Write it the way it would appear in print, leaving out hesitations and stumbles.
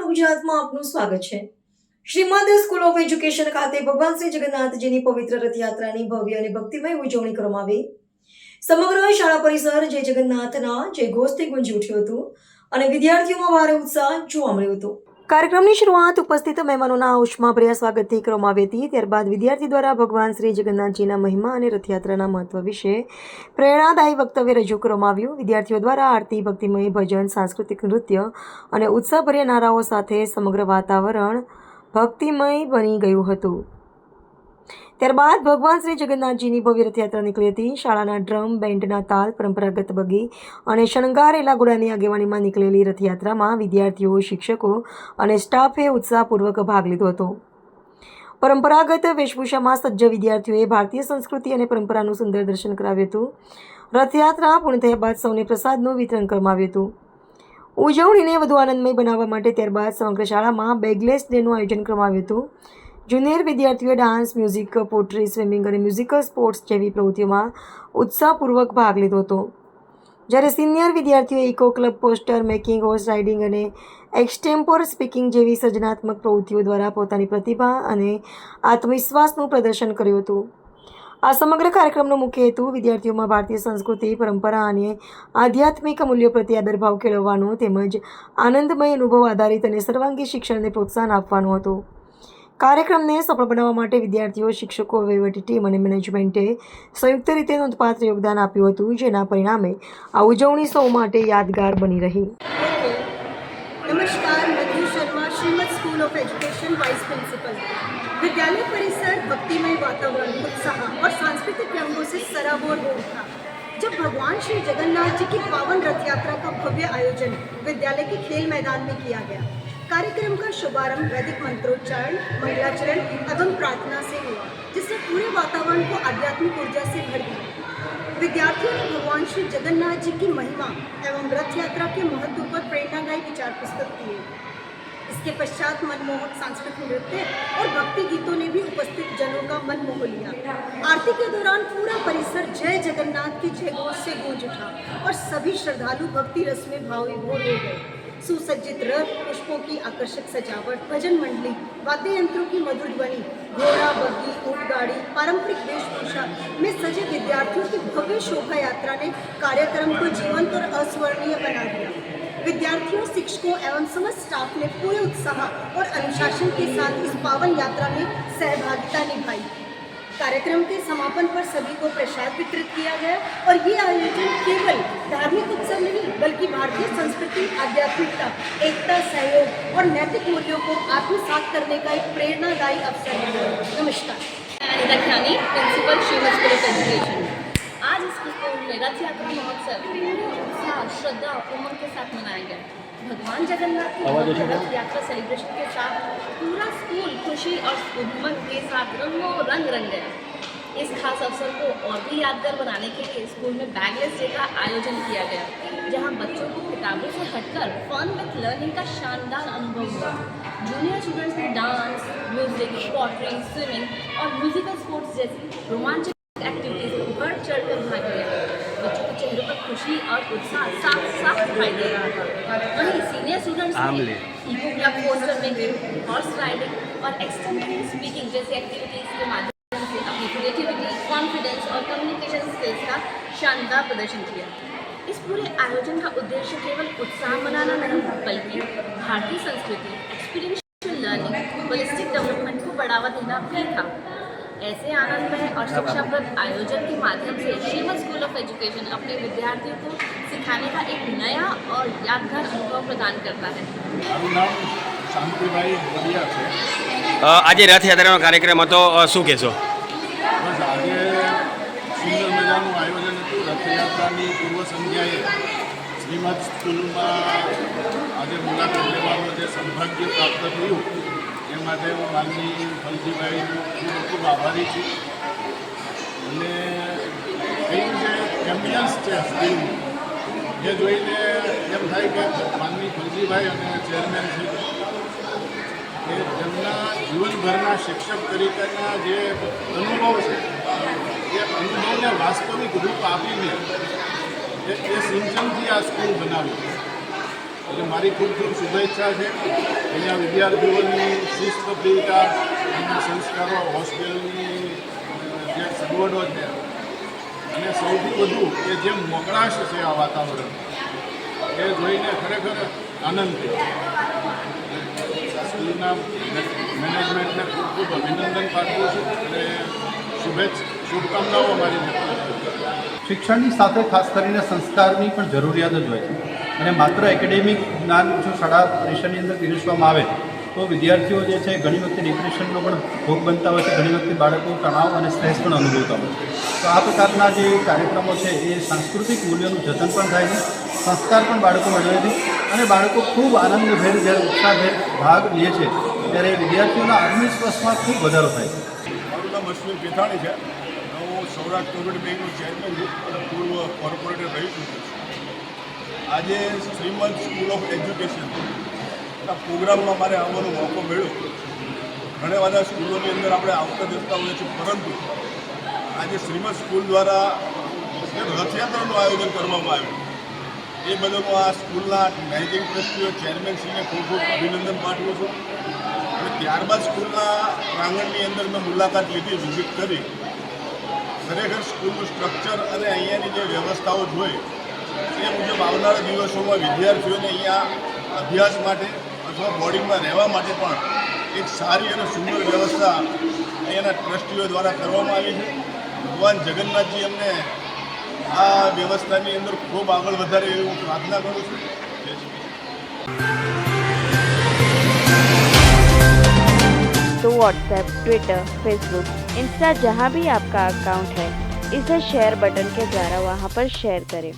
ગુજરાતમાં આપનું સ્વાગત છે। શ્રીમદ સ્કૂલ ઓફ એજ્યુકેશન ખાતે ભગવાન શ્રી જગન્નાથજીની પવિત્ર રથયાત્રાની ભવ્ય અને ભક્તિમય ઉજવણી કરવામાં આવી। સમગ્ર શાળા પરિસર જય જગન્નાથના જય ઘોષથી ગુંજી ઉઠ્યું હતું અને વિદ્યાર્થીઓમાં ભારે ઉત્સાહ જોવા મળ્યો હતો। કાર્યક્રમની શરૂઆત ઉપસ્થિત મહેમાનોના ઉષ્માભર્યા સ્વાગતથી કરવામાં આવી હતી। ત્યારબાદ વિદ્યાર્થી દ્વારા ભગવાન શ્રી જગન્નાથજીના મહિમા અને રથયાત્રાના મહત્વ વિશે પ્રેરણાદાયી વક્તવ્ય રજૂ કરવામાં આવ્યું। વિદ્યાર્થીઓ દ્વારા આરતી, ભક્તિમય ભજન, સાંસ્કૃતિક નૃત્ય અને ઉત્સાહભર્યા નારાઓ સાથે સમગ્ર વાતાવરણ ભક્તિમય બની ગયું હતું। ત્યારબાદ ભગવાન શ્રી જગન્નાથજીની ભવ્ય રથયાત્રા નીકળી હતી। શાળાના ડ્રમ બેન્ડના તાલ, પરંપરાગત બગી અને શણગારેલા ઘોડાની આગેવાનીમાં નીકળેલી રથયાત્રામાં વિદ્યાર્થીઓ, શિક્ષકો અને સ્ટાફે ઉત્સાહપૂર્વક ભાગ લીધો હતો। પરંપરાગત વેશભૂષામાં સજ્જ વિદ્યાર્થીઓએ ભારતીય સંસ્કૃતિ અને પરંપરાનું સુંદર દર્શન કરાવ્યું હતું। રથયાત્રા પૂર્ણ થયા બાદ સૌને પ્રસાદનું વિતરણ કરવામાં આવ્યું હતું। ઉજવણીને વધુ આનંદમય બનાવવા માટે ત્યારબાદ સમગ્ર શાળામાં બેગલેસ ડેનું આયોજન કરવામાં આવ્યું હતું। જુનિયર વિદ્યાર્થીઓએ ડાન્સ, મ્યુઝિક, પોટ્રી, સ્વિમિંગ અને મ્યુઝિકલ સ્પોર્ટ્સ જેવી પ્રવૃત્તિઓમાં ઉત્સાહપૂર્વક ભાગ લીધો હતો, જ્યારે સિનિયર વિદ્યાર્થીઓએ eco club, poster making, horse riding અને એક્સટેમ્પોર સ્પીકિંગ જેવી સર્જનાત્મક પ્રવૃત્તિઓ દ્વારા પોતાની પ્રતિભા અને આત્મવિશ્વાસનું પ્રદર્શન કર્યું હતું। આ સમગ્ર કાર્યક્રમનો મુખ્ય હેતુ વિદ્યાર્થીઓમાં ભારતીય સંસ્કૃતિ, પરંપરા અને આધ્યાત્મિક મૂલ્યો પ્રત્યે આદરભાવ કેળવવાનો તેમજ આનંદમય અનુભવ આધારિત અને સર્વાંગી શિક્ષણને પ્રોત્સાહન આપવાનો હતો। કાર્યક્રમને સફળ બનાવવા માટે વિદ્યાર્થીઓ, શિક્ષકો, વહીવટી ટીમ અને મેનેજમેન્ટે સંયુક્ત રીતે નોંધપાત્ર યોગદાન આપ્યું હતું, જેના પરિણામે આ ઉજવણી સૌ માટે યાદગાર બની રહી। नमस्कार, Madhu Sharma, Shrimad school of education vice principal. विद्यालय परिसर भक्तिमय वातावरण, उत्साह और सांस्कृतिक रंगों से सराबोर हो उठा जब भगवान श्री जगन्नाथ जी की पावन रथ यात्रा का भव्य आयोजन विद्यालय के खेल मैदान में किया गया। कार्यक्रम का शुभारंभ वैदिक मंत्रोच्चारण, मंगलाचरण एवं प्रार्थना से हुआ, जिससे पूरे वातावरण को आध्यात्मिक ऊर्जा से भर दिया। विद्यार्थियों ने भगवान श्री जगन्नाथ जी की महिमा एवं रथ यात्रा के महत्व पर प्रेरणादायी विचार प्रस्तुत किए। इसके पश्चात मनमोहक सांस्कृतिक नृत्य और भक्ति गीतों ने भी उपस्थित जनों का मन मोह लिया। आरती के दौरान पूरा परिसर जय जगन्नाथ की जय घोष से गूंज उठा और सभी श्रद्धालु भक्ति रस में भावविभोर हो गए। सुसज्जित रथ, पुष्पों की आकर्षक सजावट, भजन मंडली, वाद्य यंत्रों की मधुर ध्वनि, घोड़ा, बग्गी, ऊंट गाड़ी, पारंपरिक वेशभूषा में सजे विद्यार्थियों की भव्य शोभा यात्रा ने कार्यक्रम को जीवंत और अस्वर्णीय बना दिया। विद्यार्थियों, शिक्षकों एवं समस्त स्टाफ ने पूरे उत्साह और अनुशासन के साथ इस पावन यात्रा में सहभागिता निभाई। कार्यक्रम के समापन पर सभी को प्रसाद वितरित किया गया और ये आयोजन केवल धार्मिक उत्सव नहीं बल्कि भारतीय संस्कृति, आध्यात्मिकता, एकता, सहयोग और नैतिक मूल्यों को आत्मसात करने का एक प्रेरणादायी अवसर है। नमस्कार, Anita Khyani, principal Shrimad school of education. आज इस स्कूल में रथ यात्रा महोत्सव पूरे उत्साह, श्रद्धा और उमंग के साथ मनाया गया। भगवान जगन्नाथ की रथ यात्रा सेलिब्रेशन के साथ पूरा स्कूल खुशी और उमंग के साथ रंगों रंग रंग गया। इस खास अवसर को और भी यादगार बनाने के लिए स्कूल में बैगलेस डे का आयोजन किया गया, जहां बच्चों को किताबों से हटकर फन विथ लर्निंग का शानदार अनुभव हुआ। जूनियर स्टूडेंट्स ने डांस, म्यूजिक, पॉटरी, स्विमिंग और म्यूजिकल स्पोर्ट्स जैसी रोमांचक एक्टिविटीज में बढ़ चढ़कर भाग लिया। बच्चों के चेहरों पर खुशी और उत्साह साफ साफ दिखाई दे रहा था। वहीं सीनियर स्टूडेंट्स ने eco club, poster making, horse riding और एक्सटेम्पोर स्पीकिंग जैसी एक्टिविटीज के माध्यम से अपनी क्रिएटिविटी, कॉन्फिडेंस और कम्युनिकेशन स्किल्स का शानदार प्रदर्शन किया। इस पूरे आयोजन का उद्देश्य केवल उत्साह मनाना नहीं बल्कि भारतीय संस्कृति, एक्सपीरियंशियल लर्निंग, होलिस्टिक डेवलपमेंट को बढ़ावा देना भी था। ऐसे आनंदमय और शिक्षाप्रद आयोजन के माध्यम से श्रीमद स्कूल ऑफ एजुकेशन अपने विद्यार्थियों को सिखाने का एक नया और यादगार अनुभव प्रदान करता है। શાંતિભાઈ વડિયા છે। આજે રથયાત્રાનો કાર્યક્રમ હતો, શું કહેશો? બસ આજે સુંદર મજાનું આયોજન હતું। રથયાત્રાની પૂર્વ સંધ્યાએ શ્રીમદ સ્કૂલમાં આજે મુલાકાત લેવાનું જે સૌભાગ્ય પ્રાપ્ત થયું એ માટે હું માનની ફલજીભાઈનું ખૂબ ખૂબ આભારી છું। અને એનું જે એમ્બિયન્સ છે સ્કૂલનું એ જોઈને એમ થાય કે માનની ફલજીભાઈ અને ચેરમેન છે કે તેમના જીવનભરના શિક્ષક તરીકેના જે અનુભવ છે એ અનુભવને વાસ્તવિક રૂપ આપીને એ સિંચનથી આ સ્કૂલ બનાવી। એટલે મારી ખૂબ ખૂબ શુભેચ્છા છે. અહીંયા વિદ્યાર્થીઓની શિસ્તપ્રિયતા એમના સંસ્કારો, હોસ્ટેલની જે સગવડો છે અને સૌથી વધુ કે જે મોકળાશ છે આ વાતાવરણ એ જોઈને ખરેખર આનંદ થયો. સ્કૂલના મેનેજમેન્ટને ખૂબ ખૂબ અભિનંદન પાઠવું છું અને શુભકામનાઓ મારી વ્યક્ત કરું છું. શિક્ષણની સાથે ખાસ કરીને સંસ્કારની પણ જરૂરિયાત જ હોય છે અને માત્ર એકેડેમિક જ્ઞાન જો શાળા પરિસરની અંદર પીરસવામાં આવે તો વિદ્યાર્થીઓ જે છે ઘણી વખતે ડિપ્રેશનનો પણ ભોગ બનતા હોય છે, ઘણી વખતે બાળકો તણાવ અને સ્ટ્રેસ પણ અનુભવતા હોય છે. તો આ પ્રકારના જે કાર્યક્રમો છે એ સાંસ્કૃતિક મૂલ્યોનું જતન પણ થાય છે, સંસ્કાર પણ બાળકો મેળવે છે અને બાળકો ખૂબ આનંદભેર જ્યારે ઉત્સાહભેર ભાગ લે છે ત્યારે વિદ્યાર્થીઓના આત્મવિશ્વાસમાં ખૂબ વધારો થાય છે. મારું નામ અશ્વિન પેથાણી છે. હું સૌરાષ્ટ્ર કોવિડ બેંકનો ચેરમેન છું અને પૂર્વ કોર્પોરેટર રહી છું. આજે શ્રીમદ સ્કૂલ ઓફ એજ્યુકેશનના પ્રોગ્રામમાં મારે આવવાનો મોકો મળ્યો. ઘણા બધા સ્કૂલોની અંદર આપણે આવતા જતા હોઈએ છીએ, પરંતુ આજે શ્રીમદ સ્કૂલ દ્વારા જે રથયાત્રાનું આયોજન કરવામાં આવ્યું એ બદલ હું આ સ્કૂલના મેનેજિંગ ટ્રસ્ટીઓ ચેરમેનશ્રીને ખૂબ ખૂબ અભિનંદન પાઠવું છું. અને ત્યારબાદ સ્કૂલના પ્રાંગણની અંદર મેં મુલાકાત લીધી, વિઝિટ કરી. ખરેખર સ્કૂલનું સ્ટ્રક્ચર અને અહીંયાની જે વ્યવસ્થાઓ જોઈ એ મુજબ આવનારા દિવસોમાં વિદ્યાર્થીઓને અહીંયા અભ્યાસ માટે અથવા બોર્ડિંગમાં રહેવા માટે પણ એક સારી અને સુંદર વ્યવસ્થા અહીંયાના ટ્રસ્ટીઓ દ્વારા કરવામાં આવી છે. ભગવાન જગન્નાથજી અમને આ વ્યવસ્થાની અંદર ખૂબ આગળ વધારે એવી હું પ્રાર્થના કરું છું. જય શ્રી કૃષ્ણ. तो व्हाट्सएप, ट्विटर, फेसबुक, इंस्टा जहाँ भी आपका अकाउंट है इसे शेयर बटन के द्वारा वहाँ पर शेयर करें.